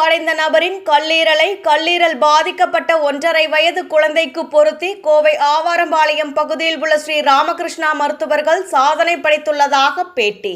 அடைந்த நபரின் கல்லீரல் பாதிக்கப்பட்ட 1.5 வயது குழந்தைக்கு பொருத்தி கோவை ஆவாரம்பாளையம் பகுதியில் உள்ள ஸ்ரீ ராமகிருஷ்ணா மருத்துவர்கள் சாதனை படைத்துள்ளதாக பேட்டி.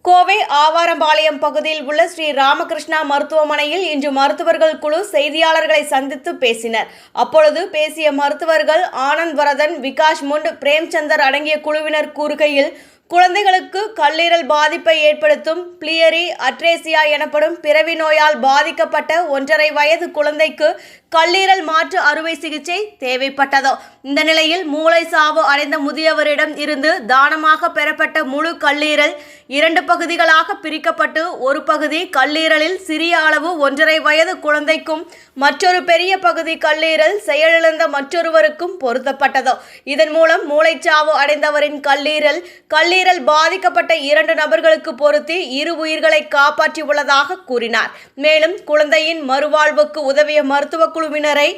கோவை ஆவாரம்பாளையம் பகுதியில் உள்ள ஸ்ரீ ராமகிருஷ்ணா மருத்துவமனையில் இன்று மருத்துவர்கள் குழு செய்தியாளர்களை சந்தித்து பேசினர். அப்பொழுது பேசிய மருத்துவர்கள் ஆனந்த் வரதன், விகாஷ் முண்ட், பிரேம்சந்தர் அடங்கிய குழுவினர் கூறுகையில், குழந்தைகளுக்கு கல்லீரல் பாதிப்பை ஏற்படுத்தும் பிலியரி அட்ரேசியா எனப்படும் பிறவி நோயால் பாதிக்கப்பட்ட 1.5 வயது குழந்தைக்கு கல்லீரல் மாற்று அறுவை சிகிச்சை தேவைப்பட்டது. இந்த நிலையில் மூளை சாவு அடைந்த முதியவரிடம் இருந்து தானமாக பெறப்பட்ட முழு கல்லீரல் 2 பகுதிகளாக பிரிக்கப்பட்டு ஒரு பகுதி கல்லீரலில் சிறிய அளவு 1.5 வயது குழந்தைக்கும் மற்றொரு பெரிய பகுதி கல்லீரல் செயலிழந்த மற்றொருவருக்கும் பொருத்தப்பட்டது. இதன் மூலம் மூளைச்சாவு அடைந்தவரின் கல்லீரல் பாதிக்கப்பட்ட 2 நபர்களுக்கு பொருத்தி 2 உயிர்களை காப்பாற்றியுள்ளதாக கூறினார். மேலும் குழந்தையின் மறுவாழ்வுக்கு உதவிய மருத்துவ குழுவினரை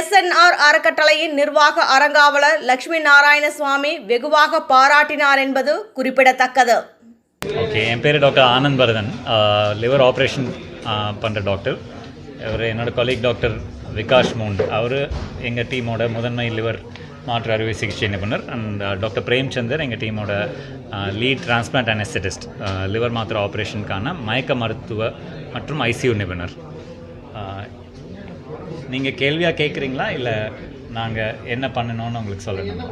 SNR அறக்கட்டளையின் நிர்வாக அறங்காவலர் லட்சுமி நாராயணசுவாமி வெகுவாக பாராட்டினார் என்பது குறிப்பிடத்தக்கது. என் பேர் doctor Anand Varadhan, liver operation பண்ணுற டாக்டர். அவர் என்னோட கொலீக் டாக்டர் விகாஷ் முண்ட், அவர் எங்கள் டீமோட முதன்மை லிவர் மாற்று அறுவை சிகிச்சை நிபுணர். அண்ட் டாக்டர் பிரேம்சந்தர் எங்கள் டீமோட லீட் டிரான்ஸ்பிளான்ட் அனஸ்தெட்டிஸ்ட், லிவர் மாற்று ஆப்ரேஷனுக்கான மயக்க மருத்துவ மற்றும் ICU நிபுணர். நீங்கள் கேள்வியாக கேட்குறீங்களா இல்லை நாங்கள் என்ன பண்ணணும்னு உங்களுக்கு சொல்லணும்?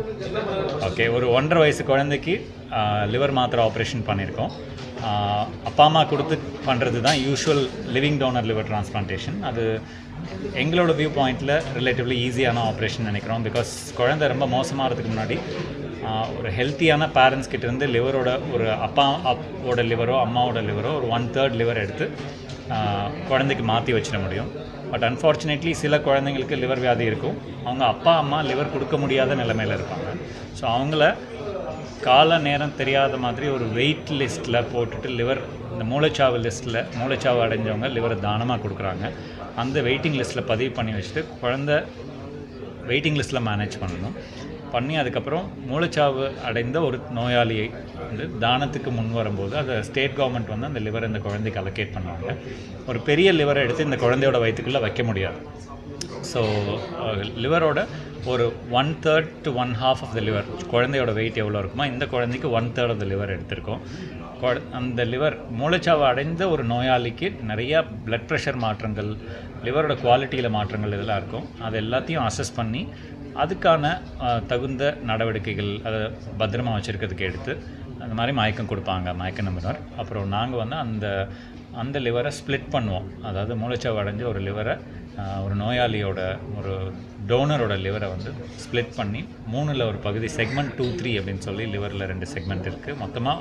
ஓகே, ஒரு 1.5 வயசு குழந்தைக்கு லிவர் மாத்திரை ஆப்ரேஷன் பண்ணியிருக்கோம். அப்பா அம்மா கொடுத்து பண்ணுறது தான் usual living donor liver transplantation. அது எங்களோட வியூ பாயிண்டில் ரிலேட்டிவ்லி ஈஸியான ஆப்ரேஷன் நினைக்கிறோம். பிகாஸ் குழந்தை ரொம்ப மோசமாகிறதுக்கு முன்னாடி ஒரு ஹெல்த்தியான பேரண்ட்ஸ் கிட்டேருந்து லிவரோட ஒரு அப்பாவோட லிவரோ அம்மாவோட லிவரோ ஒரு 1/3 லிவர் எடுத்து குழந்தைக்கு மாற்றி வச்சிட முடியும். பட் அன்ஃபார்ச்சுனேட்லி சில குழந்தைங்களுக்கு லிவர் வியாதி இருக்கும். அவங்க அப்பா அம்மா லிவர் கொடுக்க முடியாத நிலைமையில் இருப்பாங்க. ஸோ அவங்கள கால நேரம் தெரியாத மாதிரி ஒரு வெயிட் லிஸ்ட்டில் போட்டுட்டு லிவர் இந்த மூளைச்சாவு அடைஞ்சவங்க லிவரை தானமாக கொடுக்குறாங்க. அந்த வெயிட்டிங் லிஸ்ட்டில் பதிவு பண்ணி வச்சுட்டு குழந்தை வெயிட்டிங் லிஸ்ட்டில் மேனேஜ் பண்ணி அதுக்கப்புறம் மூளைச்சாவு அடைந்த ஒரு நோயாளியை வந்து தானத்துக்கு முன் வரும்போது அதை ஸ்டேட் கவர்மெண்ட் வந்து அந்த லிவரை இந்த குழந்தைக்கு அலோகேட் பண்ணுவாங்க. ஒரு பெரிய லிவரை எடுத்து இந்த குழந்தையோட வயிற்றுக்குள்ளே வைக்க முடியாது. ஸோ லிவரோட ஒரு 1/3 to 1/2 ஆஃப் த லிவர், குழந்தையோட வெயிட் எவ்வளோ இருக்குமோ இந்த குழந்தைக்கு 1/3 ஆஃப் த லிவர் எடுத்திருக்கோம். அந்த லிவர் மூளைச்சாவு அடைந்த ஒரு நோயாளிக்கு நிறையா பிளட் ப்ரெஷர் மாற்றங்கள், லிவரோட குவாலிட்டியில் மாற்றங்கள் இதெல்லாம் இருக்கும். அது எல்லாத்தையும் அசஸ் பண்ணி அதுக்கான தகுந்த நடவடிக்கைகள் அதை பத்திரமா வச்சுருக்கிறதுக்கு எடுத்து அந்த மாதிரி மயக்கம் கொடுப்பாங்க மயக்க நிபுணர். அப்புறம் நாங்கள் வந்து அந்த லிவரை ஸ்ப்ளிட் பண்ணுவோம். அதாவது மூளைச்சாவு அடைஞ்ச ஒரு லிவரை ஒரு நோயாளியோட ஒரு டோனரோட லிவரை வந்து ஸ்ப்ளிட் பண்ணி 3ல் ஒரு பகுதி செக்மெண்ட் 2, 3 அப்படின்னு சொல்லி லிவரில் 2 செக்மெண்ட் இருக்குது. மொத்தமாக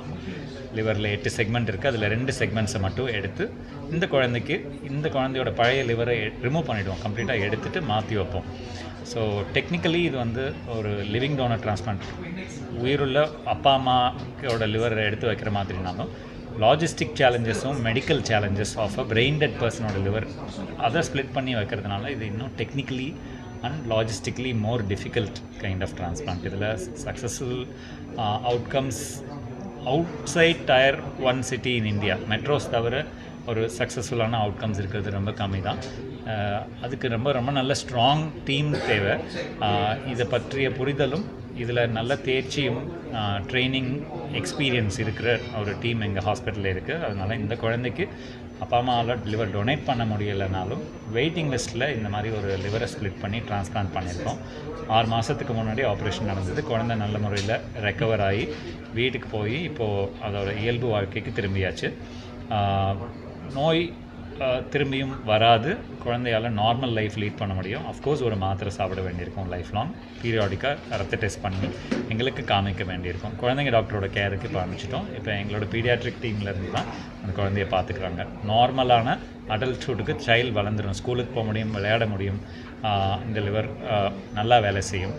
லிவரில் 8 செக்மெண்ட் இருக்குது. அதில் 2 செக்மெண்ட்ஸை மட்டும் எடுத்து இந்த குழந்தையோட பழைய லிவரை ரிமூவ் பண்ணிவிடுவோம். கம்ப்ளீட்டாக எடுத்துகிட்டு மாற்றி வைப்போம். ஸோ டெக்னிக்கலி இது வந்து ஒரு லிவிங் டோனர் டிரான்ஸ்பிளான்ட், உயிருள்ள அப்பா அம்மாவோட லிவரை எடுத்து வைக்கிற மாதிரினாலும் லாஜிஸ்டிக் சேலஞ்சஸும் medical challenges of a brain dead பர்சனோட லிவர் அதை ஸ்ப்ளிட் பண்ணி வைக்கிறதுனால இது இன்னும் technically and logistically more difficult kind of transplant. இதில் successful outcomes outside Tier 1 city in India, metros தவிர ஒரு சக்ஸஸ்ஃபுல்லான அவுட்கம்ஸ் இருக்கிறது ரொம்ப கம்மி தான். அதுக்கு ரொம்ப ரொம்ப நல்ல ஸ்ட்ராங் டீம் தேவை. இதை பற்றிய புரிதலும் இதில் நல்ல தேர்ச்சியும் ட்ரைனிங் எக்ஸ்பீரியன்ஸ் இருக்கிற ஒரு டீம் எங்கள் ஹாஸ்பிட்டலில் இருக்குது. அதனால் இந்த குழந்தைக்கு அப்பா அம்மாவால் லிவர் டொனேட் பண்ண முடியலைனாலும் வெயிட்டிங் லிஸ்ட்டில் இந்த மாதிரி ஒரு லிவரை ஸ்ப்ளிட் பண்ணி டிரான்ஸ்பிளான்ட் பண்ணியிருக்கோம். 6 மாதத்துக்கு முன்னாடி ஆப்ரேஷன் நடந்தது. குழந்தை நல்ல முறையில் ரெக்கவர் ஆகி வீட்டுக்கு போய் இப்போது அதோட இயல்பு வாழ்க்கைக்கு திரும்பியாச்சு. நோய் திரும்பியும் வராது. குழந்தையால் நார்மல் லைஃப் லீட் பண்ண முடியும். அஃப்கோர்ஸ் ஒரு மாத்திரை சாப்பிட வேண்டியிருக்கும் லைஃப் லாங். பீரியாடிக்காக ரத்த டெஸ்ட் பண்ணி எங்களுக்கு காமிக்க வேண்டியிருக்கும். குழந்தைங்க டாக்டரோட கேருக்கு இப்போ ஆரம்பிச்சிட்டோம். இப்போ எங்களோட பீடியாட்ரிக் டீம்லேருந்து தான் அந்த குழந்தைய பார்த்துக்குறாங்க. நார்மலான அடல்ட்ஹுட்டுக்கு சைல்டு வளர்ந்துடும், ஸ்கூலுக்கு போக முடியும், விளையாட முடியும். இந்த லிவர் நல்லா வேலை செய்யும்.